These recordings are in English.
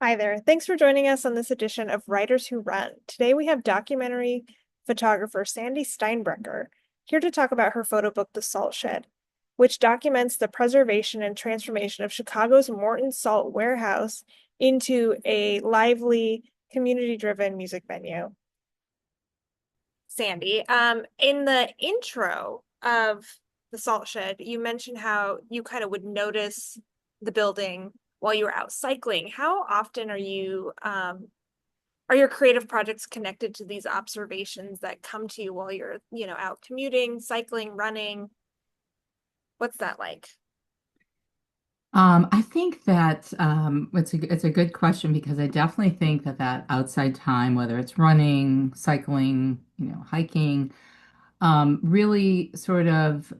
Hi there. Thanks for joining us on this edition of Writers Who Run. Today we have documentary photographer Sandy Steinbrecher here to talk about her photo book, The Salt Shed, which documents the preservation and transformation of Chicago's Morton Salt Warehouse into a lively, community-driven music venue. Sandy, in the intro of The Salt Shed, you mentioned how you kind of would notice the building while you were out cycling. How often are your creative projects connected to these observations that come to you while you're, out commuting, cycling, running? What's that like? I think that it's a good question because I definitely think that that outside time, whether it's running, cycling, hiking, really sort of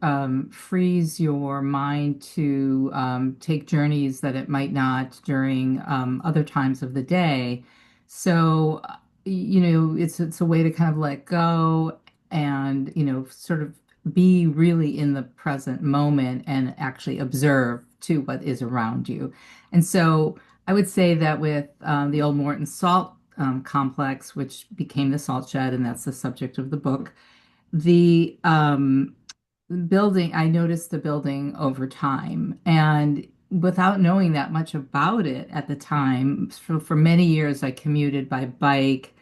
frees your mind to take journeys that it might not during other times of the day. So, it's a way to kind of let go and, sort of be really in the present moment and actually observe to what is around you. And so I would say that with the old Morton Salt complex, which became the Salt Shed, and that's the subject of the book, the building, I noticed the building over time. And without knowing that much about it at the time, for many years, I commuted by bike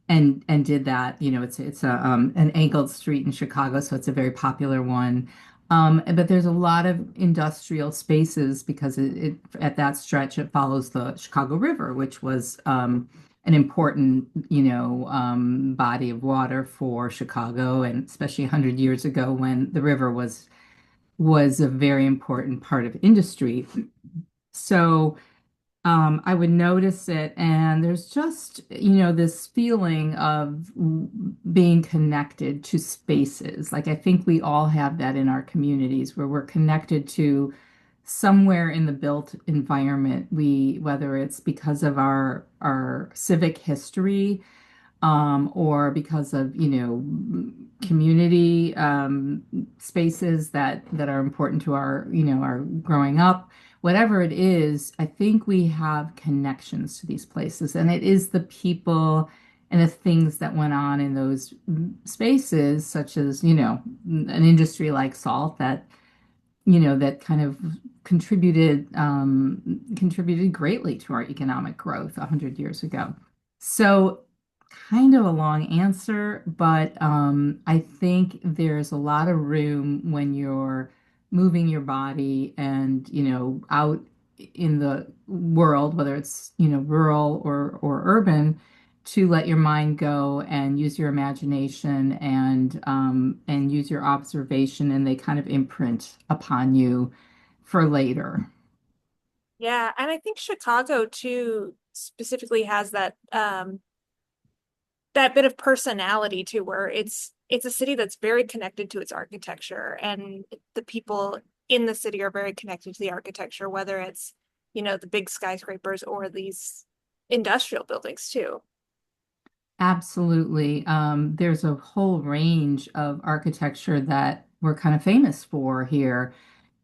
and did that. It's an angled street in Chicago, so it's a very popular one. But there's a lot of industrial spaces because it at that stretch it follows the Chicago River, which was an important, body of water for Chicago, and especially 100 years ago when the river was a very important part of industry. So I would notice it, and there's just, this feeling of being connected to spaces. Like I think we all have that in our communities where we're connected to somewhere in the built environment. Whether it's because of our civic history, or because of, community spaces that are important to our growing up. Whatever it is, I think we have connections to these places, and it is the people and the things that went on in those spaces, such as, an industry like salt that kind of contributed greatly to our economic growth 100 years ago. So, kind of a long answer, but I think there's a lot of room when you're moving your body and, out in the world, whether it's, rural or urban, to let your mind go and use your imagination and use your observation, and they kind of imprint upon you for later. Yeah, and I think Chicago too specifically has that bit of personality too, where it's a city that's very connected to its architecture, and the people in the city are very connected to the architecture, whether it's, the big skyscrapers or these industrial buildings too. Absolutely. There's a whole range of architecture that we're kind of famous for here.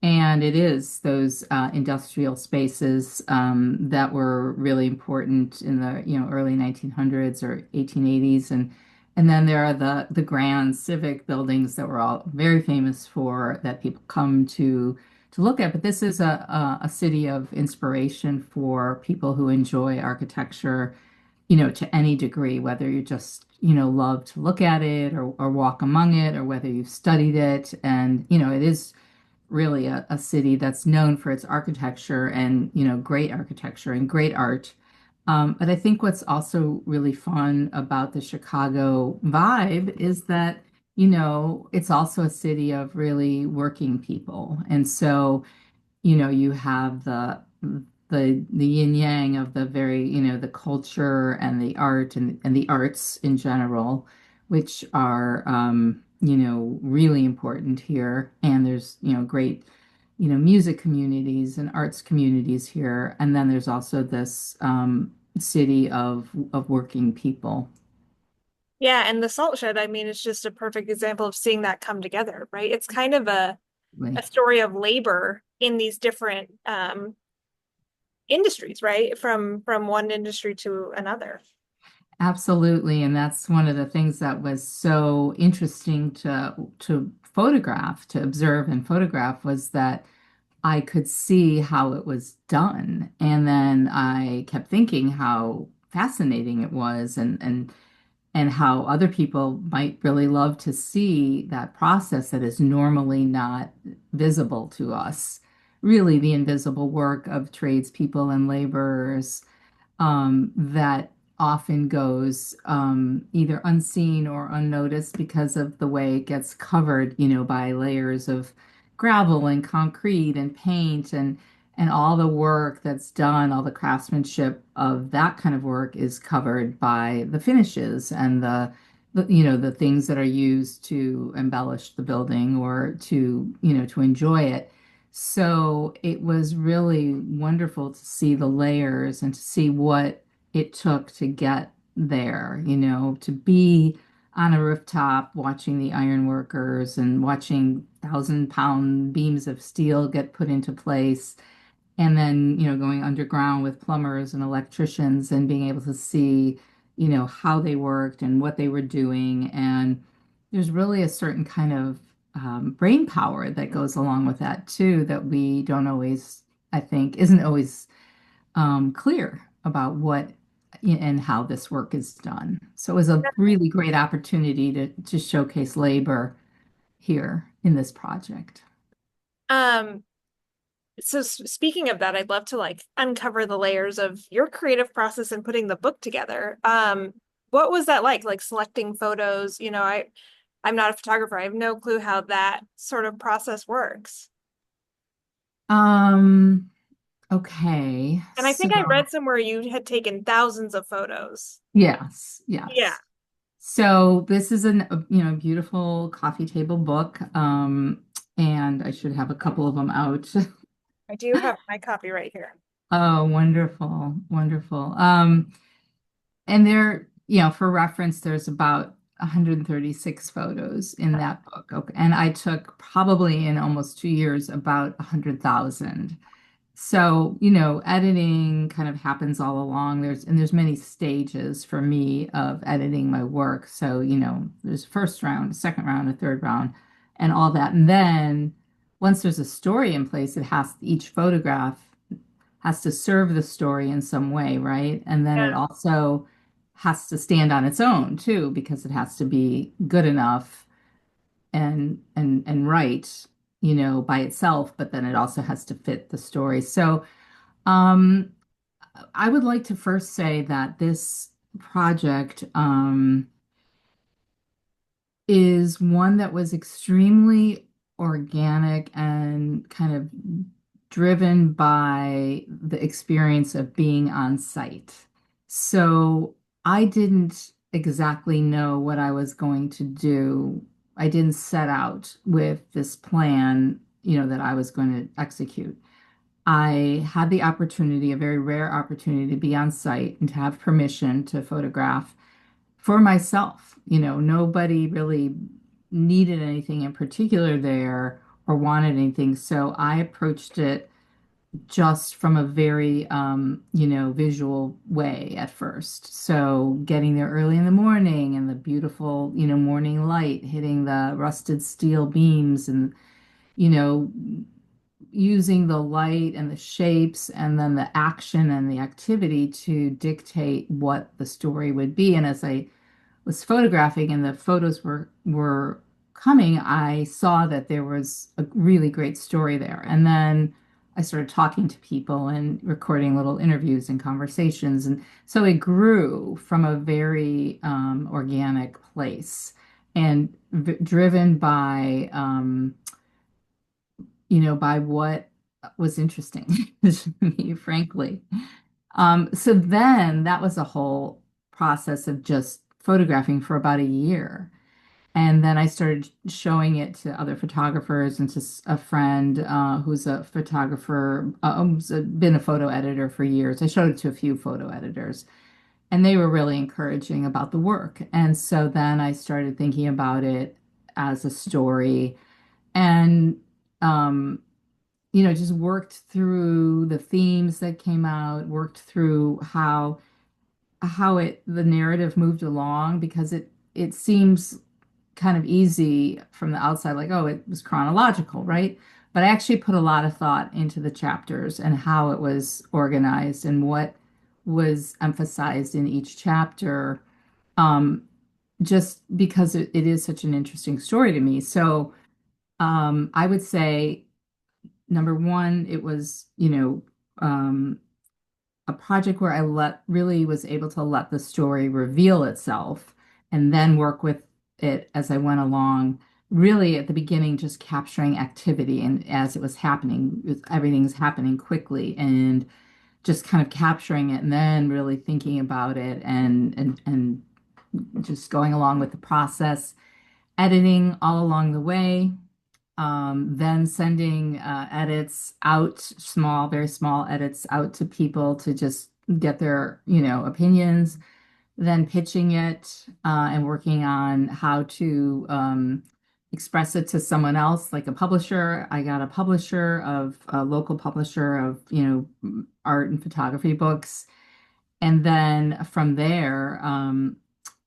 And it is those industrial spaces that were really important in the early 1900s or 1880s, and then there are the grand civic buildings that we're all very famous for that people come to look at. But this is a city of inspiration for people who enjoy architecture, to any degree, whether you just love to look at it or walk among it, or whether you've studied it. And it is really a city that's known for its architecture and, great architecture and great art. But I think what's also really fun about the Chicago vibe is that, it's also a city of really working people. And so, you have the yin yang of the very, the culture and the art and the arts in general, which are, really important here. And there's, great, music communities and arts communities here. And then there's also this city of working people. Yeah, and the salt shed, I mean, it's just a perfect example of seeing that come together, right? It's kind of a story of labor in these different industries, right? From one industry to another. Absolutely, and that's one of the things that was so interesting to photograph, to observe and photograph was that I could see how it was done. And then I kept thinking how fascinating it was and how other people might really love to see that process that is normally not visible to us. Really, the invisible work of tradespeople and laborers that often goes either unseen or unnoticed because of the way it gets covered, by layers of gravel and concrete and paint and all the work that's done, all the craftsmanship of that kind of work is covered by the finishes and the things that are used to embellish the building or to enjoy it. So it was really wonderful to see the layers and to see what it took to get there, to be on a rooftop watching the iron workers and watching 1,000-pound beams of steel get put into place and then going underground with plumbers and electricians and being able to see how they worked and what they were doing. And there's really a certain kind of brain power that goes along with that too, that we don't always, I think isn't always clear about what and how this work is done. So it was a really great opportunity to showcase labor here in this project. Um, so speaking of that, I'd love to like uncover the layers of your creative process in putting the book together. What was that like selecting photos? I'm not a photographer. I have no clue how that sort of process works. Um, okay. And I So think I read somewhere you had taken thousands of photos. yes, Yeah, yes. So this is beautiful coffee table book. And I should have a couple of them out. I do have my copy right here. Oh, wonderful, wonderful. And there, for reference, there's about 136 photos in that book. Okay. And I took probably in almost 2 years about 100,000. So, editing kind of happens all along. There's many stages for me of editing my work. So, there's first round, a second round, a third round, and all that. And then once there's a story in place, each photograph has to serve the story in some way, right? And then it Yeah. also has to stand on its own too, because it has to be good enough and right, by itself, but then it also has to fit the story. So, um, I would like to first say that this project, is one that was extremely organic and kind of driven by the experience of being on site. So I didn't exactly know what I was going to do. I didn't set out with this plan, that I was going to execute. I had the opportunity, a very rare opportunity, to be on site and to have permission to photograph for myself. Nobody really needed anything in particular there or wanted anything. So I approached it just from a very, visual way at first. So getting there early in the morning and the beautiful, morning light hitting the rusted steel beams and, you know, using the light and the shapes and then the action and the activity to dictate what the story would be. And as I was photographing and the photos were coming, I saw that there was a really great story there. And then I started talking to people and recording little interviews and conversations. And so it grew from a very organic place and driven by by what was interesting to me, frankly. So then that was a whole process of just photographing for about a year. And then I started showing it to other photographers and to a friend who's a photographer, been a photo editor for years. I showed it to a few photo editors, and they were really encouraging about the work. And so then I started thinking about it as a story. And um, just worked through the themes that came out, worked through how it the narrative moved along because it seems kind of easy from the outside, like, oh, it was chronological, right? But I actually put a lot of thought into the chapters and how it was organized and what was emphasized in each chapter, um, just because it is such an interesting story to me. So I would say number one, it was, a project where I let really was able to let the story reveal itself and then work with it as I went along. Really, at the beginning, just capturing activity and as it was happening, everything's happening quickly and just kind of capturing it and then really thinking about it and just going along with the process, editing all along the way, then sending edits out, very small edits out to people to just get their, opinions, then pitching it and working on how to express it to someone else, like a publisher. I got a local publisher of, art and photography books. And then from there,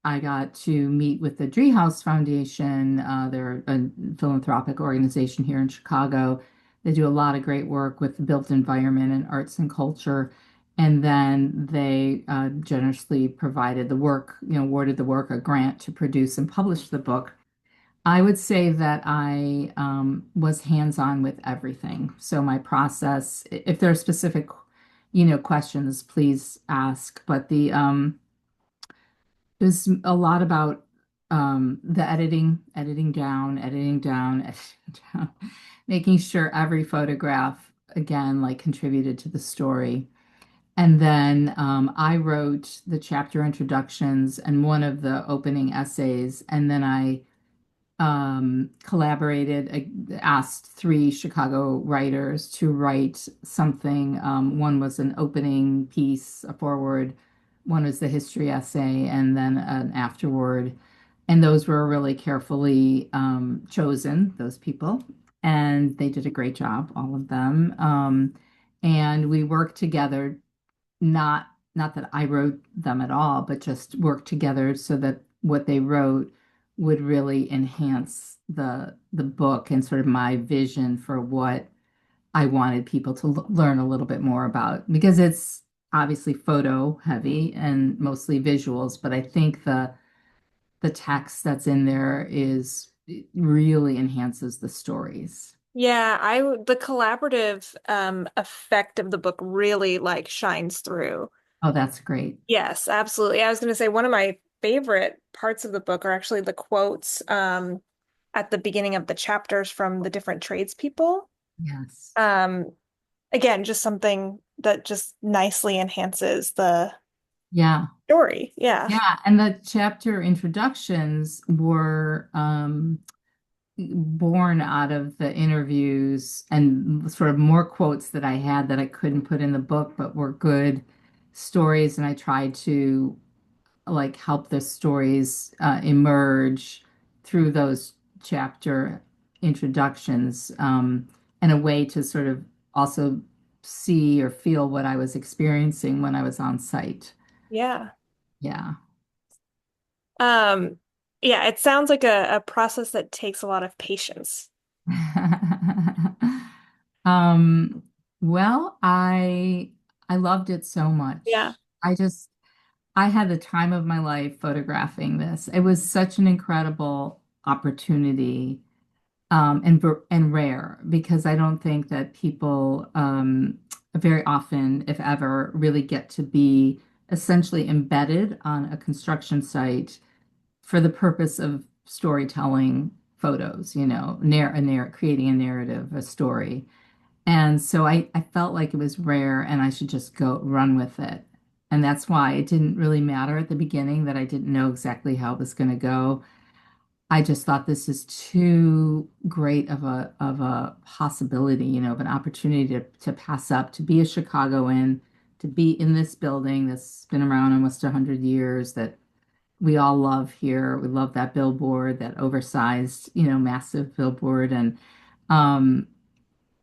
I got to meet with the Driehaus Foundation. They're a philanthropic organization here in Chicago. They do a lot of great work with the built environment and arts and culture. And then they generously provided the work, awarded the work a grant to produce and publish the book. I would say that I was hands-on with everything. So my process, if there are specific, questions, please ask. But it was a lot about the editing down, editing down, making sure every photograph again like contributed to the story. And then I wrote the chapter introductions and one of the opening essays, and then I collaborated, asked three Chicago writers to write something. One was an opening piece, a foreword, one was the history essay, and then an afterword. And those were really carefully chosen, those people. And they did a great job, all of them. And we worked together, not that I wrote them at all, but just worked together so that what they wrote would really enhance the book and sort of my vision for what I wanted people to learn a little bit more about because it's obviously photo heavy and mostly visuals, but I think the text that's in there is it really enhances the stories. Yeah, the collaborative effect of the book really like shines through. Oh, that's great. Yes, absolutely. I was going to say one of my favorite parts of the book are actually the quotes at the beginning of the chapters from the different tradespeople. Yes. Um, Again, just something that just nicely enhances the Yeah. story. Yeah. Yeah, and the chapter introductions were born out of the interviews and sort of more quotes that I had that I couldn't put in the book, but were good stories. And I tried to like help the stories emerge through those chapter introductions, and a way to sort of also see or feel what I was experiencing when I was on site. Yeah. Yeah. Um, yeah, it sounds like a process that takes a lot of patience. Um, well, I loved it so Yeah. much. I had the time of my life photographing this. It was such an incredible opportunity, and rare because I don't think that people very often, if ever, really get to be essentially embedded on a construction site for the purpose of storytelling photos, creating a narrative, a story. And so I felt like it was rare and I should just go run with it. And that's why it didn't really matter at the beginning that I didn't know exactly how it was going to go. I just thought this is too great of a possibility, of an opportunity to pass up, to be a Chicagoan, to be in this building that's been around almost 100 years that we all love here. We love that billboard, that oversized, massive billboard. And um,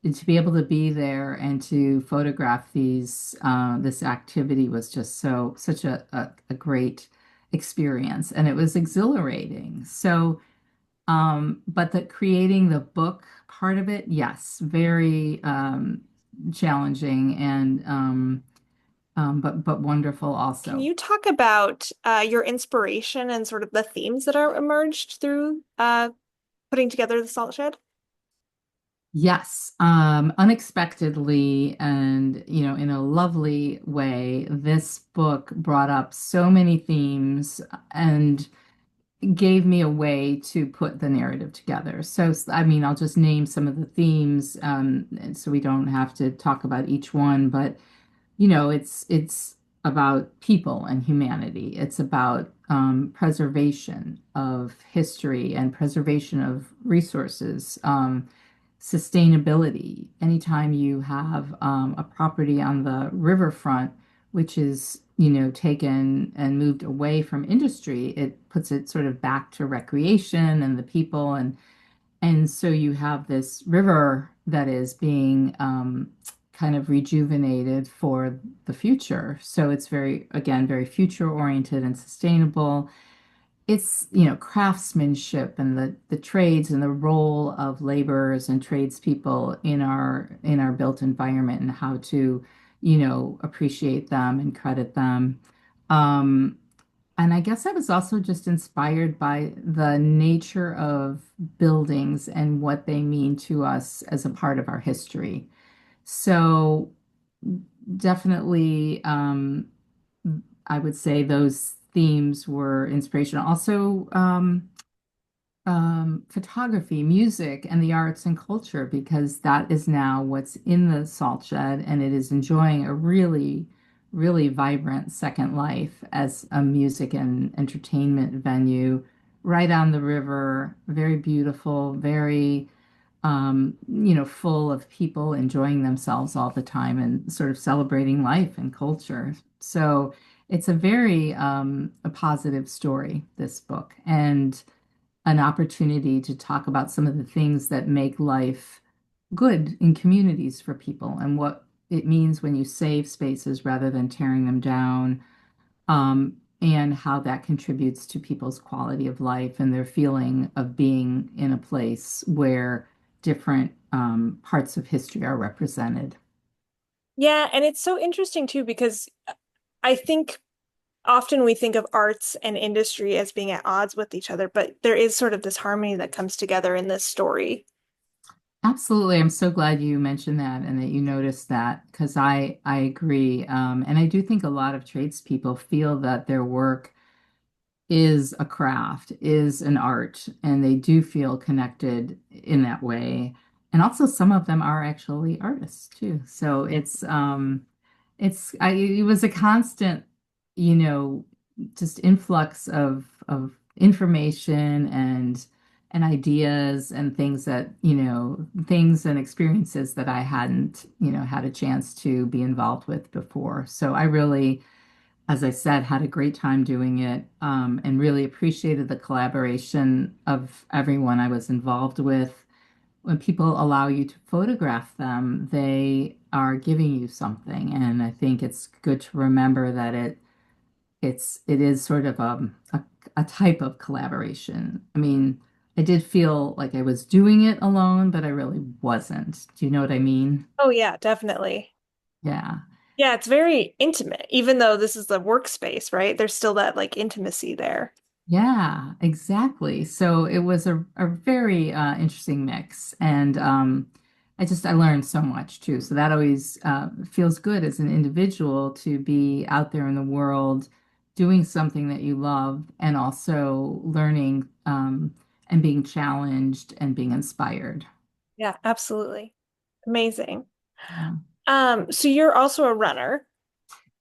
to be able to be there and to photograph this activity was just such a great experience, and it was exhilarating. So, but the creating the book part of it, yes, very challenging and but wonderful Can also. you talk about your inspiration and sort of the themes that are emerged through putting together the salt shed? Yes, unexpectedly and in a lovely way, this book brought up so many themes and gave me a way to put the narrative together. So, I mean, I'll just name some of the themes, and so we don't have to talk about each one, but it's about people and humanity. It's about preservation of history and preservation of resources, sustainability. Anytime you have a property on the riverfront, which is, taken and moved away from industry, it puts it sort of back to recreation and the people and so you have this river that is being kind of rejuvenated for the future. So it's very, again, very future oriented and sustainable. It's, craftsmanship and the trades and the role of laborers and tradespeople in our built environment and how to, appreciate them and credit them. Um, and I guess I was also just inspired by the nature of buildings and what they mean to us as a part of our history. So definitely, I would say those themes were inspirational. Also, photography, music, and the arts and culture, because that is now what's in the salt shed, and it is enjoying a really, really vibrant second life as a music and entertainment venue right on the river. Very beautiful, very, full of people enjoying themselves all the time and sort of celebrating life and culture. So it's a very a positive story, this book. And an opportunity to talk about some of the things that make life good in communities for people and what it means when you save spaces rather than tearing them down, and how that contributes to people's quality of life and their feeling of being in a place where different parts of history are represented. Yeah, and it's so interesting too because I think often we think of arts and industry as being at odds with each other, but there is sort of this harmony that comes together in this story. Absolutely. I'm so glad you mentioned that and that you noticed that because I agree. And I do think a lot of tradespeople feel that their work is a craft, is an art, and they do feel connected in that way. And also some of them are actually artists too. So it was a constant, you know, just influx of information and ideas and things that, things and experiences that I hadn't, had a chance to be involved with before. So I really, as I said, had a great time doing it, and really appreciated the collaboration of everyone I was involved with. When people allow you to photograph them, they are giving you something, and I think it's good to remember that it is sort of a type of collaboration. I mean, I did feel like I was doing it alone, but I really wasn't. Do you know what I mean? Oh yeah, definitely. Yeah. Yeah, it's very intimate, even though this is the workspace, right? There's still that like intimacy there. Yeah, exactly. So it was a very interesting mix. And I learned so much too. So that always feels good as an individual to be out there in the world doing something that you love and also learning and being challenged and being inspired. Yeah, absolutely. Amazing. Yeah. So you're also a runner.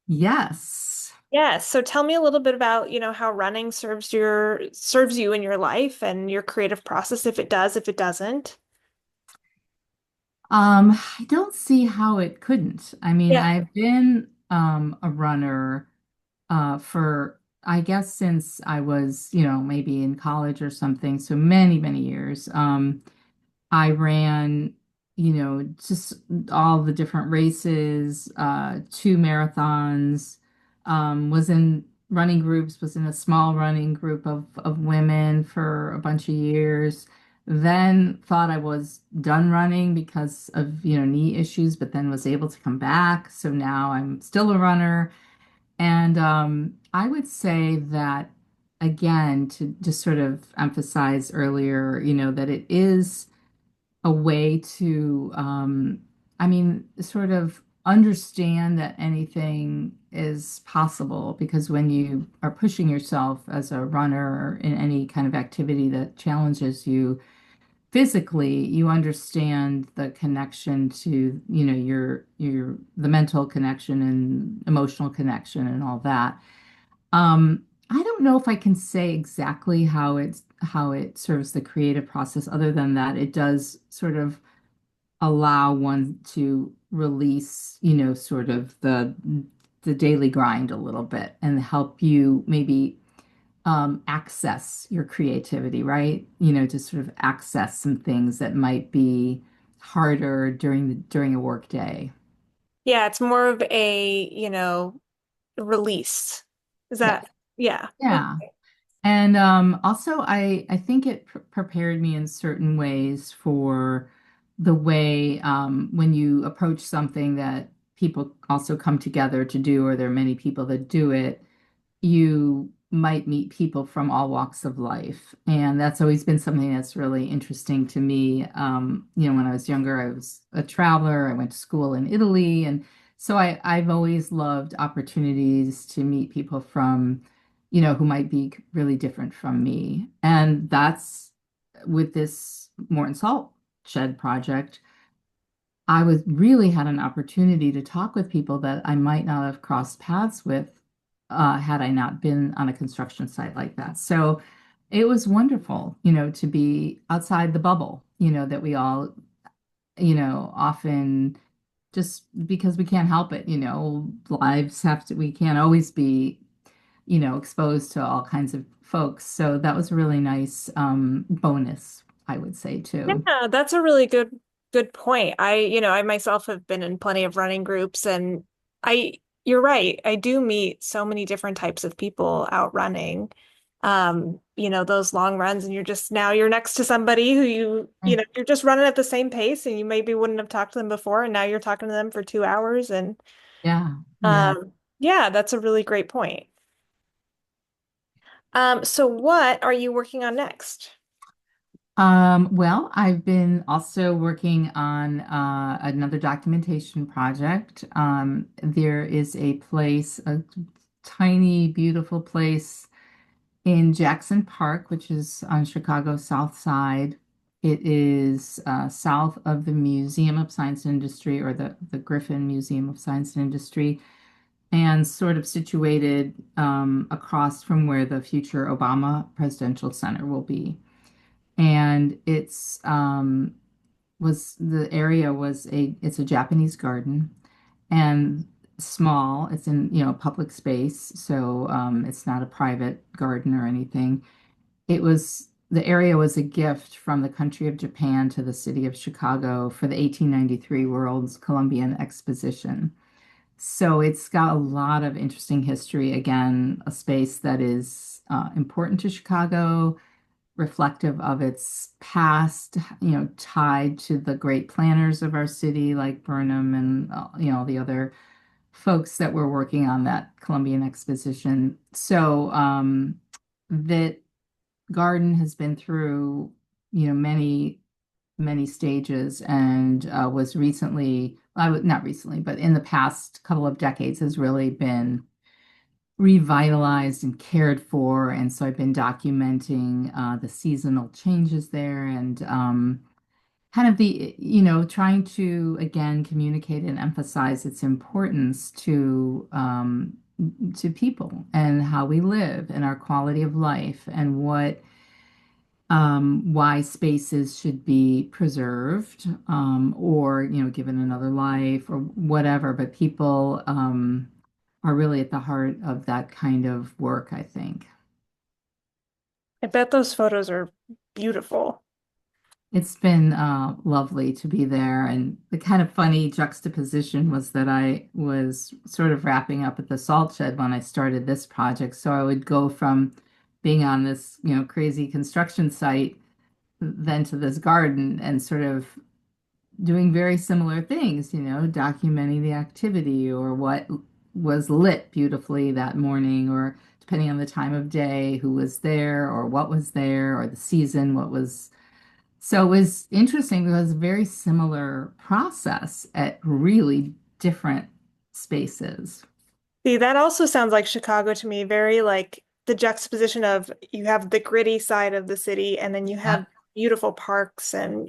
Yes. Yeah, so tell me a little bit about, how running serves you in your life and your creative process, if it does, if it doesn't. I don't see how it couldn't. I mean, Yeah. I've been a runner for I guess since I was, maybe in college or something, so many, many years. I ran. just all the different races, two marathons, was in running groups, was in a small running group of women for a bunch of years. Then thought I was done running because of, knee issues, but then was able to come back. So now I'm still a runner. And I would say that, again, to just sort of emphasize earlier, that it is a way to, sort of understand that anything is possible because when you are pushing yourself as a runner in any kind of activity that challenges you physically, you understand the connection to, the mental connection and emotional connection and all that. I don't know if I can say exactly how it serves the creative process, other than that it does sort of allow one to release, sort of the daily grind a little bit and help you maybe access your creativity, right? To sort of access some things that might be harder during a work day. Yeah, it's more of a, release. Is Yeah. that, yeah. Yeah. And also, I think it prepared me in certain ways for the way when you approach something that people also come together to do, or there are many people that do it, you might meet people from all walks of life. And that's always been something that's really interesting to me. When I was younger, I was a traveler. I went to school in Italy. And so I've always loved opportunities to meet people from, who might be really different from me. And that's with this Morton Salt Shed project. I was really had an opportunity to talk with people that I might not have crossed paths with had I not been on a construction site like that. So it was wonderful, to be outside the bubble, that we all, often just because we can't help it, lives have to, we can't always be, exposed to all kinds of folks. So that was a really nice bonus, I would say, too. Yeah, that's a really good point. I myself have been in plenty of running groups and you're right. I do meet so many different types of people out running. Those long runs and you're next to somebody who you're just running at the same pace and you maybe wouldn't have talked to them before and now you're talking to them for 2 hours and Yeah, yeah. yeah, that's a really great point. So what are you working on next? Well, I've been also working on another documentation project. There is a place, a tiny, beautiful place in Jackson Park, which is on Chicago's South Side. It is south of the Museum of Science and Industry, or the Griffin Museum of Science and Industry, and sort of situated across from where the future Obama Presidential Center will be. And the area was it's a Japanese garden and small. It's in, public space, so it's not a private garden or anything. The area was a gift from the country of Japan to the city of Chicago for the 1893 World's Columbian Exposition. So it's got a lot of interesting history. Again, a space that is important to Chicago, reflective of its past, tied to the great planners of our city like Burnham and all the other folks that were working on that Columbian Exposition. So that garden has been through, many stages and was recently, not recently, but in the past couple of decades has really been revitalized and cared for. And so I've been documenting the seasonal changes there and kind of trying to again communicate and emphasize its importance to people and how we live and our quality of life and why spaces should be preserved or given another life or whatever. But people are really at the heart of that kind of work, I think. I bet those photos are beautiful. It's been lovely to be there. And the kind of funny juxtaposition was that I was sort of wrapping up at the salt shed when I started this project. So I would go from being on this, crazy construction site then to this garden and sort of doing very similar things, documenting the activity or what was lit beautifully that morning, or depending on the time of day, who was there or what was there, or the season, what was. So it was interesting because it was a very similar process at really different spaces. See, that also sounds like Chicago to me, very like the juxtaposition of you have the gritty side of the city and then you have Yep. beautiful parks and,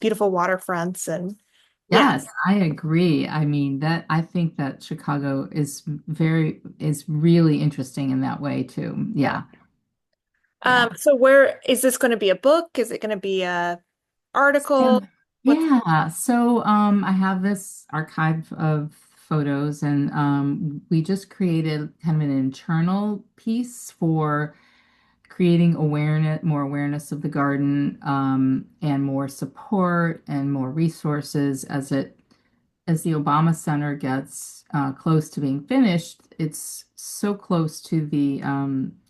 beautiful waterfronts and yeah, Yes, I agree. I mean, that I think that Chicago is really interesting in that way too. yeah. Yeah. Yeah. So where is this going to be a book? Is it going to be a So, article? What's yeah. So, I have this archive of photos, and we just created kind of an internal piece for creating more awareness of the garden, and more support and more resources as the Obama Center gets close to being finished. It's so close to the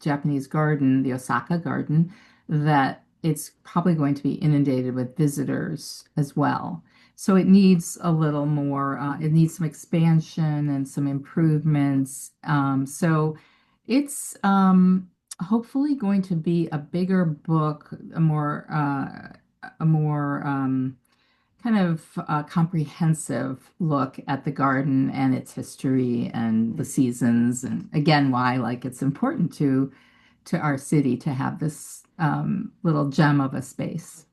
Japanese garden, the Osaka garden, that it's probably going to be inundated with visitors as well. So it needs a little more, it needs some expansion and some improvements. So it's hopefully going to be a bigger book, a more kind of comprehensive look at the garden and its history and the seasons, and again, why like it's important to our city to have this little gem of a space.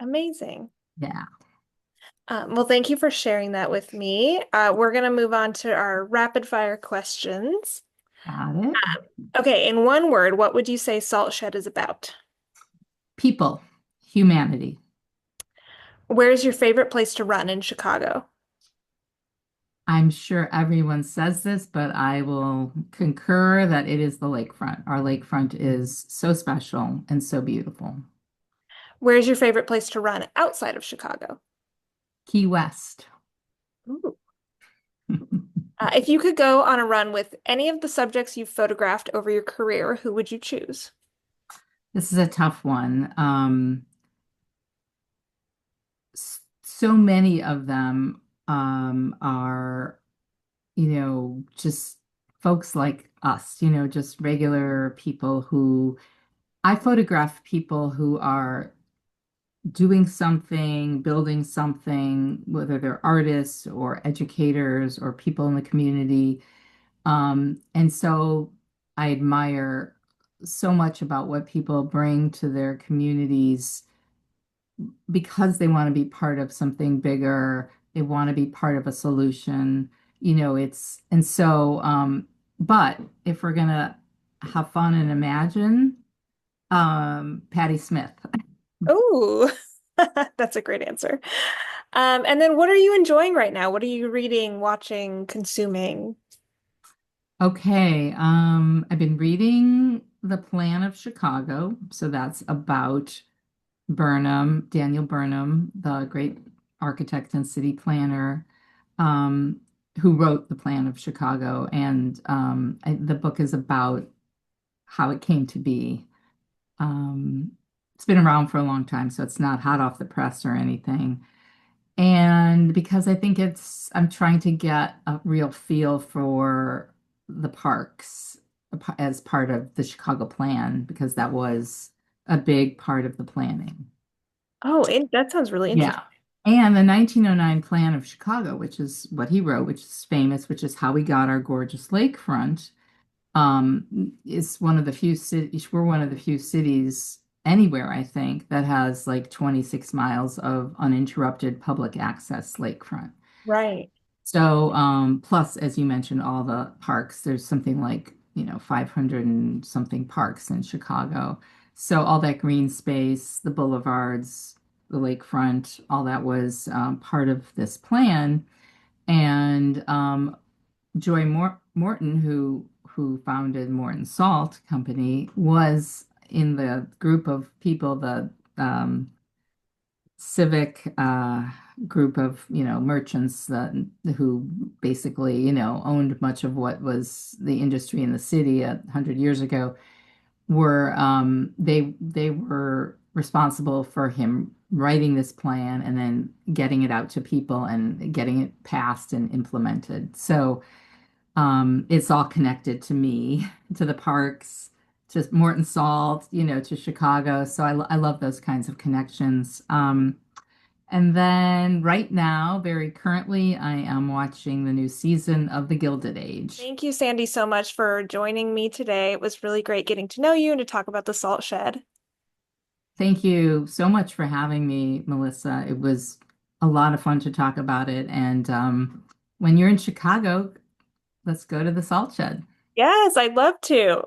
amazing. Yeah, Well, thank you for sharing that with me. We're going to move on to our rapid fire questions. got it. Okay, in one word, what would you say Salt Shed is about? People, humanity. Where's your favorite place to run in Chicago? I'm sure everyone says this, but I will concur that it is the lakefront. Our lakefront is so special and so beautiful. Where's your favorite place to run outside of Chicago? Key West. Ooh. If you could go on a run with any of the subjects you've photographed over your career, who would you choose? This is a tough one. So many of them are, just folks like us, just regular people who I photograph people who are doing something, building something, whether they're artists or educators or people in the community. And so I admire so much about what people bring to their communities because they want to be part of something bigger. They want to be part of a solution. And so, but if we're gonna have fun and imagine, Patti Smith. Oh, that's a great answer. And then what are you enjoying right now? What are you reading, watching, consuming? Okay, I've been reading The Plan of Chicago, so that's about Daniel Burnham, the great architect and city planner, um, who wrote The Plan of Chicago. And the book is about how it came to be. Um, it's been around for a long time, so it's not hot off the press or anything. And because I think I'm trying to get a real feel for the parks as part of the Chicago plan, because that was a big part of the planning. Oh, that sounds really interesting. Yeah. And the 1909 plan of Chicago, which is what he wrote, which is famous, which is how we got our gorgeous lakefront, is one of the few cities, we're one of the few cities anywhere, I think, that has like 26 miles of uninterrupted public access lakefront. Right. So, plus, as you mentioned, all the parks, there's something like, 500 and something parks in Chicago. So, all that green space, the boulevards, the lakefront, all that was part of this plan. And Morton, who founded Morton Salt Company, was in the group of people, the civic group of, merchants who basically, owned much of what was the industry in the city 100 years ago they were responsible for him writing this plan and then getting it out to people and getting it passed and implemented. So it's all connected to me, to the parks, to Morton Salt, to Chicago. So I love those kinds of connections. And then right now, very currently, I am watching the new season of The Gilded Age. Thank you, Sandy, so much for joining me today. It was really great getting to know you and to talk about the salt shed. Thank you so much for having me, Melissa. It was a lot of fun to talk about it. And when you're in Chicago, let's go to the Salt Shed. Yes, I'd love to.